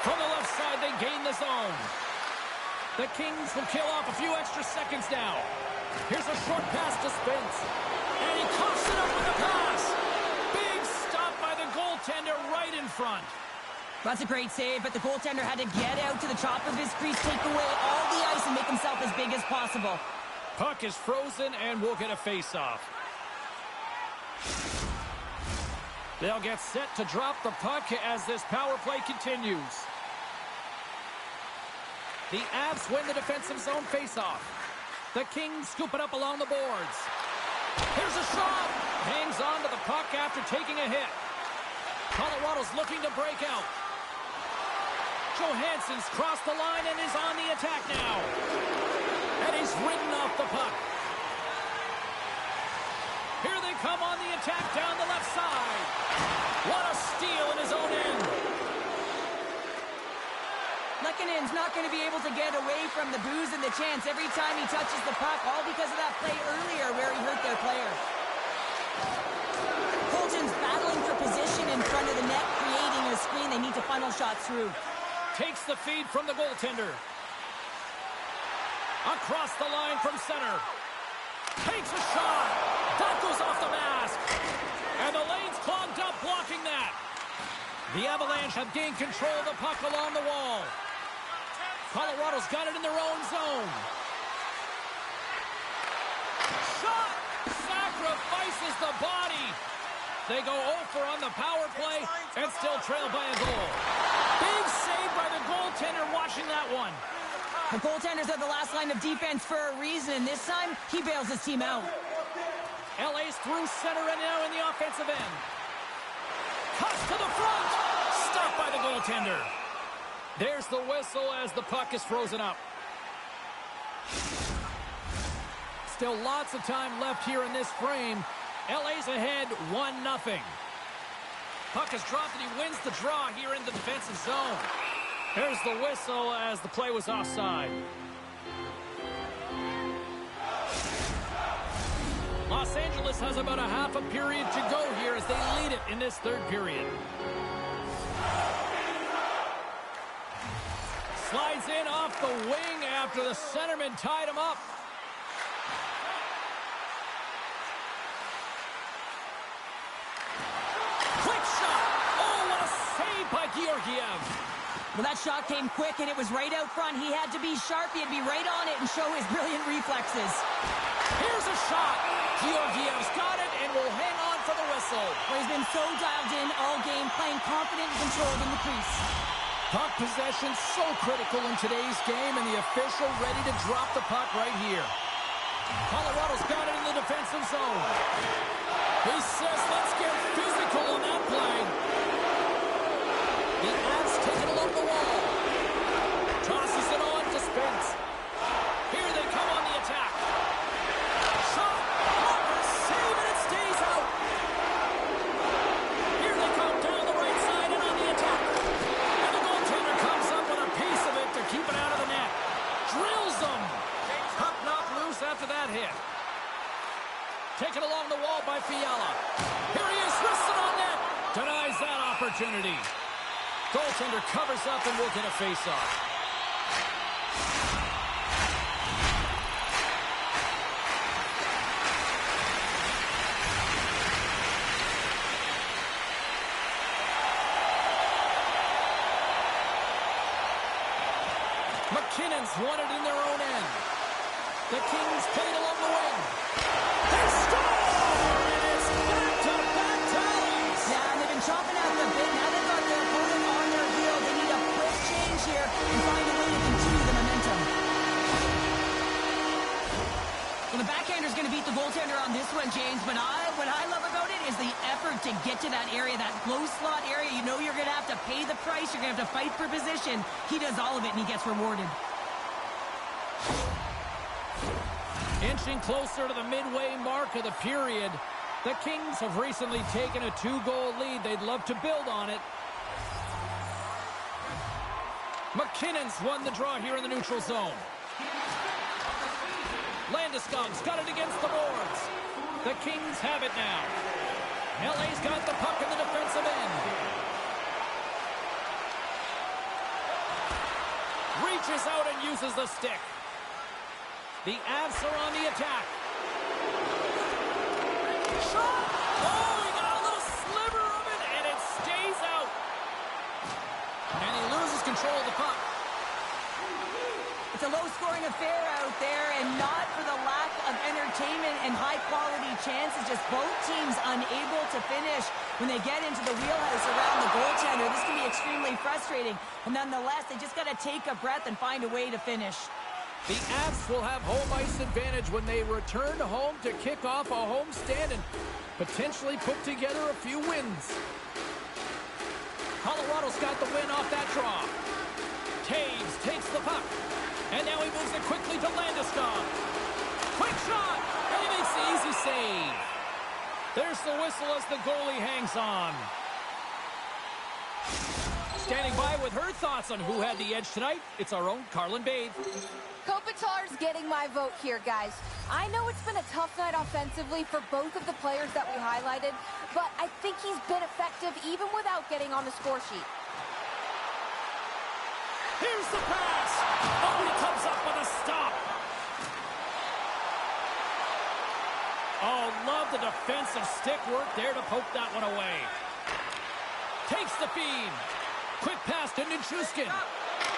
From the left side, they gain the zone. The Kings will kill off a few extra seconds now. Here's a short pass to Spence. And he coughs it up with a pass. Big stop by the goaltender right in front. That's a great save, but the goaltender had to get out to the top of his crease, take away all the ice, and make himself as big as possible. Puck is frozen, and we'll get a face-off. They'll get set to drop the puck as this power play continues. The Avs win the defensive zone face-off. The Kings scoop it up along the boards. Here's a shot. Hangs on to the puck after taking a hit. Colorado's looking to break out. Johansson's crossed the line and is on the attack now. And he's ridden off the puck. Here they come on the attack down the left side. What a steal in his own end. Lehkonen's not going to be able to get away from the booze and the chance every time he touches the puck, all because of that play earlier where he hurt their player. Colton's battling for position in front of the net final shot through. Takes the feed from the goaltender. Across the line from center. Takes a shot. That goes off the mask. And the lane's clogged up blocking that. The Avalanche have gained control of the puck along the wall. Colorado's got it in their own zone. Shot! Sacrifices the body. They go over on the power play and still trail by a goal. Big save by the goaltender watching that one. The goaltender's at the last line of defense for a reason. This time, he bails his team out. LA's through center and now in the offensive end. Cuts to the front. Stopped by the goaltender. There's the whistle as the puck is frozen up. Still lots of time left here in this frame. LA's ahead 1-0. Puck is dropped and he wins the draw here in the defensive zone. There's the whistle as the play was offside. Los Angeles has about a half a period to go here as they lead it in this third period. Slides in off the wing after the centerman tied him up. Quick shot! Oh, what a save by Georgiev! Well, that shot came quick, and it was right out front. He had to be sharp. He had to be right on it and show his brilliant reflexes. Here's a shot. Georgiev's got it and will hang on for the whistle. Well, he's been so dialed in all game, playing confident and controlled in the crease. Puck possession so critical in today's game, and the official ready to drop the puck right here. Colorado's got it in the defensive zone. He says, let's get physical on that play. The Avs take it along the wall. Tosses it on to Spence. Here they come on the attack. Shot. Makar save and it stays out. Here they come down the right side and on the attack. And the goaltender comes up with a piece of it to keep it out of the net. Drills them. Puck knocked loose after that hit. Taken along the wall by Fiala. Here he is, wristed on net. Denies that opportunity. Goaltender covers up and will get a face-off. McKinnon's won it in their own end. The Kings played along the wing. They score! And it's back-to-back tallies! Yeah, and they've been chopping out a bit. Now they've got their opponent on their heel. They need a quick change here and find a way to continue the momentum. Well, the backhander's going to beat the goaltender on this one, James. But what I love about it is the effort to get to that area, that close slot area. You know you're going to have to pay the price. You're going to have to fight for position. He does all of it, and he gets rewarded. Inching closer to the midway mark of the period. The Kings have recently taken a 2-goal lead. They'd love to build on it. McKinnon's won the draw here in the neutral zone. Landeskog's got it against the boards. The Kings have it now. LA's got the puck in the defensive end. Reaches out and uses the stick. The Avs are on the attack. Shot! Oh, he got a little sliver of it, and it stays out. And he loses control of the puck. It's a low-scoring affair out there, and not for the lack of entertainment and high-quality chances. Just both teams unable to finish when they get into the wheelhouse around the goaltender. This can be extremely frustrating. And nonetheless, they just got to take a breath and find a way to finish. The Avs will have home ice advantage when they return home to kick off a home stand and potentially put together a few wins. Colorado's got the win off that draw. Taves takes the puck. And now he moves it quickly to Landeskog. Quick shot! And he makes the easy save. There's the whistle as the goalie hangs on. Standing by with her thoughts on who had the edge tonight, it's our own Carlin Bathe. Kopitar's getting my vote here, guys. I know it's been a tough night offensively for both of the players that we highlighted, but I think he's been effective even without getting on the score sheet. Here's the pass. Oh, he comes up with a stop. Oh, love the defensive stick work there to poke that one away. Takes the feed. Quick pass to Nichushkin.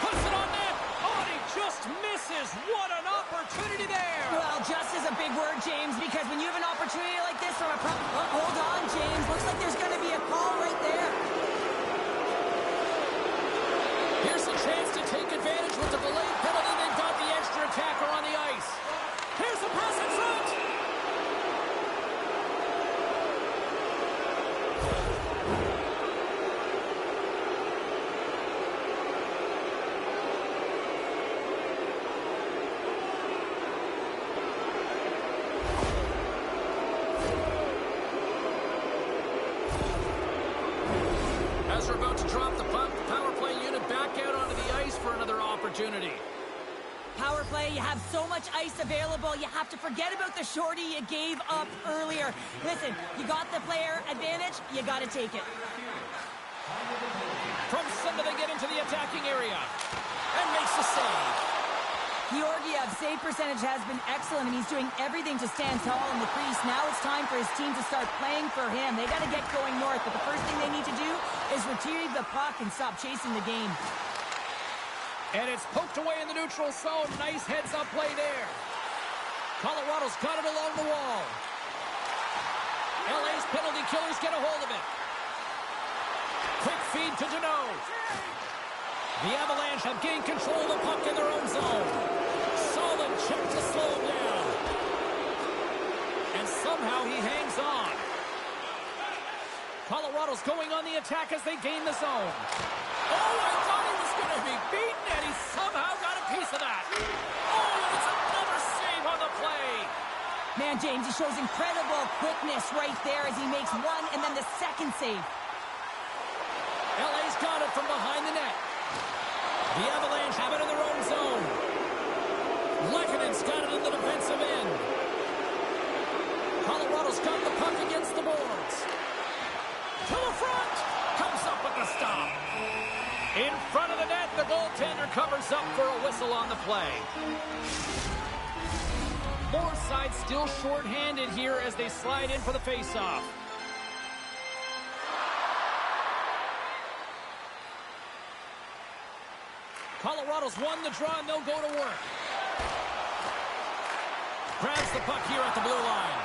Puts it on net. Oh, and he just misses. What an opportunity there. Well, just is a big word, James, because when you have an opportunity like this from a hold on, James. Looks like there's going to be a call right there. Here's a chance to take advantage with the delayed penalty. They've got the extra attacker on the ice. Here's the pass in front. As we're about to drop the puck, the power play unit back out onto the ice for another opportunity. Power play, you have so much ice available, you have to forget about the shorty you gave up earlier. Listen, you got the player advantage, you got to take it. From center, they get into the attacking area and makes the save. Georgiev's save percentage has been excellent, and he's doing everything to stand tall in the crease. Now it's time for his team to start playing for him. They got to get going north, but the first thing they need to do is retrieve the puck and stop chasing the game. And it's poked away in the neutral zone. Nice heads-up play there. Colorado's got it along the wall. LA's penalty killers get a hold of it. Quick feed to Deneau. The Avalanche have gained control of the puck in their own zone. Solid check to slow him down. And somehow he hangs on. Colorado's going on the attack as they gain the zone. Oh, I thought he was going to be beaten, and he somehow got a piece of that. Oh, and it's another save on the play. Man, James, he shows incredible quickness right there as he makes one and then the second save. LA's got it from behind the net. The Avalanche have it in their own zone. Lekkinen got it in the defensive end. Colorado's got the puck against the boards. To the front. Comes up with the stop. In front of the net, the goaltender covers up for a whistle on the play. Both sides still short-handed here as they slide in for the face-off. Colorado's won the draw, and they'll go to work. Grabs the puck here at the blue line.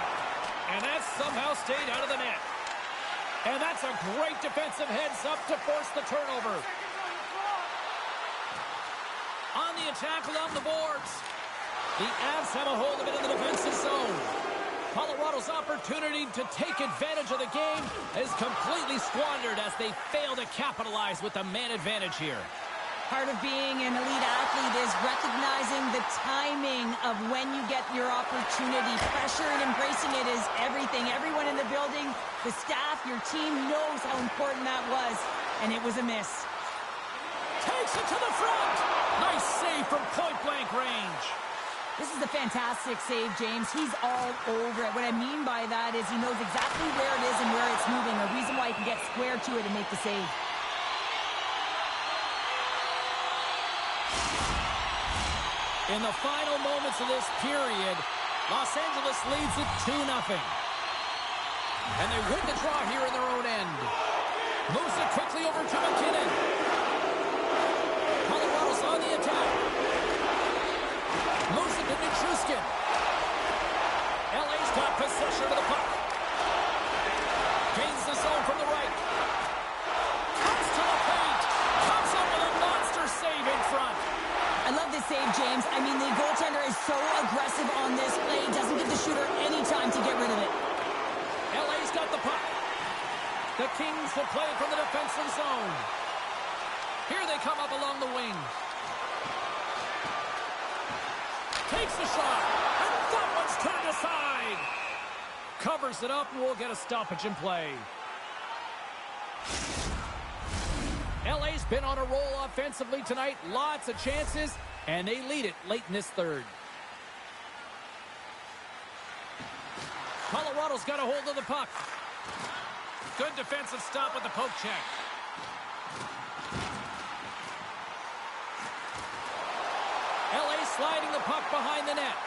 And that somehow stayed out of the net. And that's a great defensive heads-up to force the turnover. On the attack along the boards. The Avs have a hold of it in the defensive zone. Colorado's opportunity to take advantage of the game is completely squandered as they fail to capitalize with the man advantage here. Part of being an elite athlete is recognizing the timing of when you get your opportunity. Pressure and embracing it is everything. Everyone in the building, the staff, your team knows how important that was, and it was a miss. Takes it to the front. Nice save from point-blank range. This is a fantastic save, James. He's all over it. What I mean by that is he knows exactly where it is and where it's moving. A reason why he can get square to it and make the save. In the final moments of this period, Los Angeles leads it 2-0. And they win the draw here in their own end. Moves it quickly over to McKinnon. Colorado's on the attack. Moves it to Nichushkin. LA's got possession of the puck. Gains the zone from the right. Comes to the paint. Comes up with a monster save in front. I love this save, James. I mean, the goaltender is so aggressive on this play. Doesn't give the shooter any time to get rid of it. LA's got the puck. The Kings will play it from the defensive zone. Here they come up along the wing. Takes the shot. And that one's turned aside. Covers it up and we'll get a stoppage in play. LA's been on a roll offensively tonight. Lots of chances, and they lead it late in this third. Colorado's got a hold of the puck. Good defensive stop with the poke check. LA sliding the puck behind the net.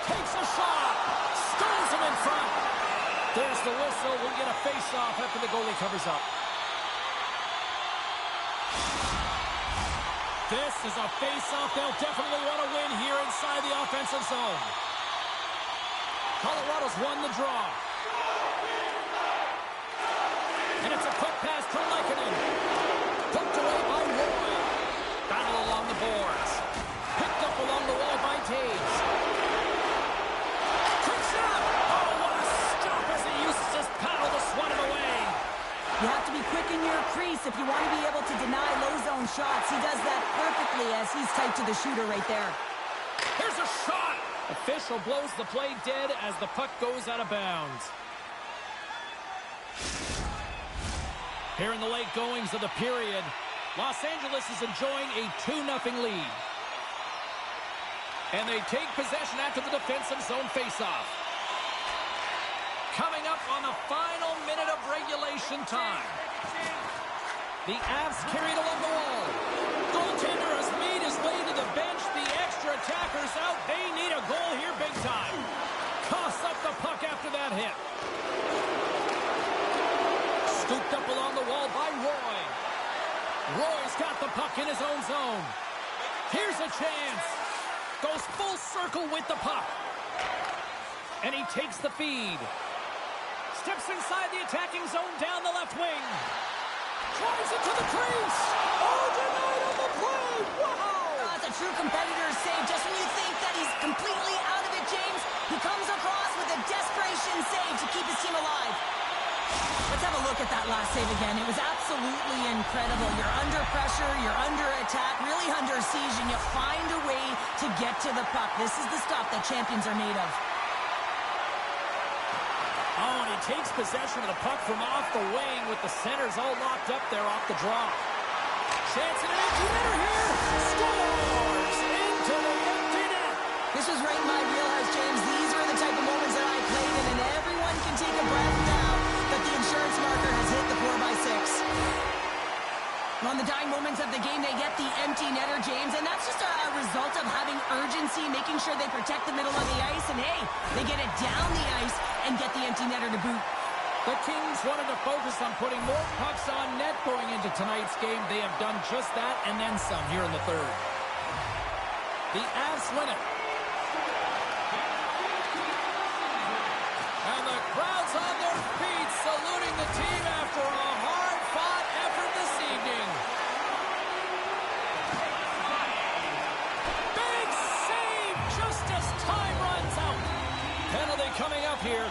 Takes a shot. Stones him in front. There's the whistle. We'll get a face-off after the goalie covers up. This is a face-off they'll definitely want to win here inside the offensive zone. Colorado's won the draw. And it's a quick pass to Lehkonen. Poked away by Roy. Battle along the boards. Picked up along the wall by Taves. Quick shot! Oh, what a stop as he uses his paddle to swat him away. You have to be quick in your crease if you want to be able to deny low zone shots. He does that perfectly as he's tight to the shooter right there. Here's a shot! Official blows the play dead as the puck goes out of bounds. Here in the late goings of the period, Los Angeles is enjoying a 2-0 lead. And they take possession after the defensive zone faceoff. Coming up on the final minute of regulation time. The Avs carried along the wall. Goaltender has made his way to the bench. The extra attackers out. They need a goal here big time. Coughs up the puck after that hit. Scooped up along the wall by Roy. Roy's got the puck in his own zone. Here's a chance. Goes full circle with the puck. And he takes the feed. Steps inside the attacking zone down the left wing. Drives it to the crease. Oh, denied on the play. Wow. That's a true competitor's save. Just when you think that he's completely out of it, James, he comes across with a desperation save to keep his team alive. Let's have a look at that last save again. It was absolutely incredible. You're under pressure, you're under attack, really under siege, and you find a way to get to the puck. This is the stuff that champions are made of. Oh, and he takes possession of the puck from off the wing with the centers all locked up there off the draw. Chance in an empty netter here. Scores into the empty net. This was right in my wheelhouse, James. These were the type of moments that I played in, and everyone can take a breath now that the insurance marker has hit the 4x6. On the dying moments of the game, they get the empty netter, James, and that's just a result of having urgency, making sure they protect the middle of the ice, and hey, they get it down the ice and get the empty netter to boot. The Kings wanted to focus on putting more pucks on net going into tonight's game. They have done just that and then some here in the third. The Avs win it. And the crowd's on their feet saluting the team after a hard-fought effort this evening. Big save just as time runs out. Penalty coming up here.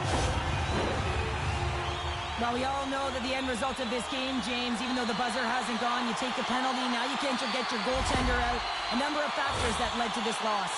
Well, we all know that the end result of this game, James, even though the buzzer hasn't gone, you take the penalty, now you can't get your goaltender out. A number of factors that led to this loss.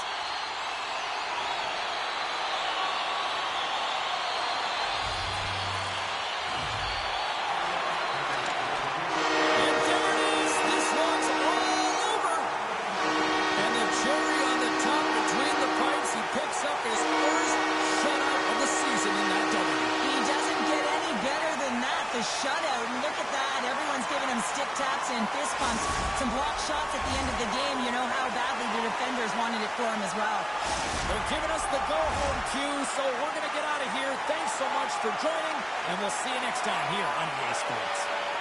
And there it is. This one's all over. And the cherry on the top between the pipes, he picks up his first shutout of the season in that W. He doesn't get any better than that, the shutout. And look at that. Everyone's giving him stick taps and fist pumps. Some blocked shots at the end of the game. You know how badly the defenders wanted it for him as well. They're giving us the go-home cue, so we're going to get out of here. Thanks so much for joining, and we'll see you next time here on EA Sports.